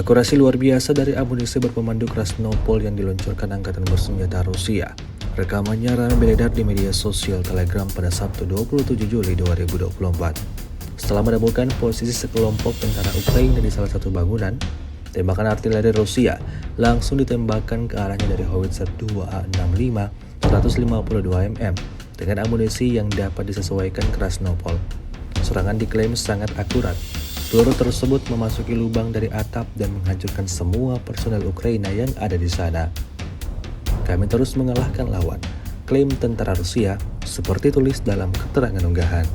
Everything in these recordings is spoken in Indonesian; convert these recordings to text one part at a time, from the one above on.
Akurasi luar biasa dari amunisi berpemandu Krasnopol yang diluncurkan Angkatan Bersenjata Rusia. Rekamannya ramai beredar di media sosial Telegram pada Sabtu 27 Juli 2024. Setelah menemukan posisi sekelompok tentara Ukraina di salah satu bangunan, tembakan artileri Rusia langsung ditembakkan ke arahnya dari howitzer 2A65 152 mm dengan amunisi yang dapat disesuaikan Krasnopol. Serangan diklaim sangat akurat. Peluru tersebut memasuki lubang dari atap dan menghancurkan semua personel Ukraina yang ada di sana. Kami terus mengalahkan lawan, klaim tentara Rusia, seperti tulis dalam keterangan unggahan.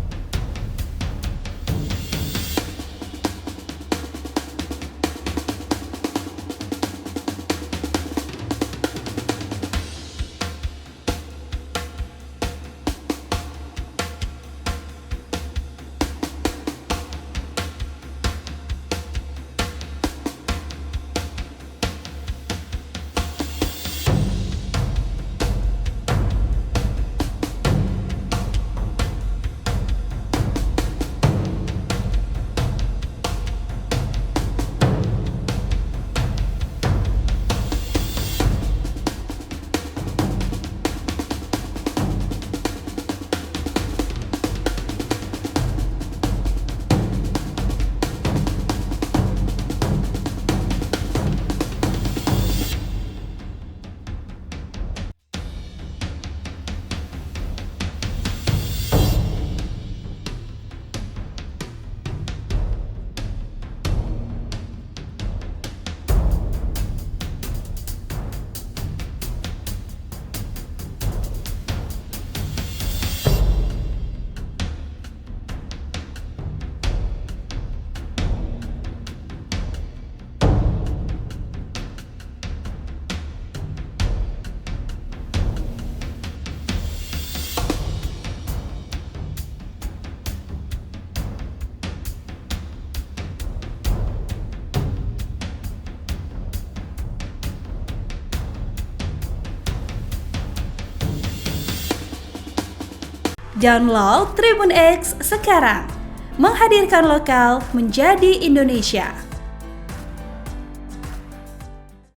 Download Tribun X sekarang, menghadirkan lokal menjadi Indonesia.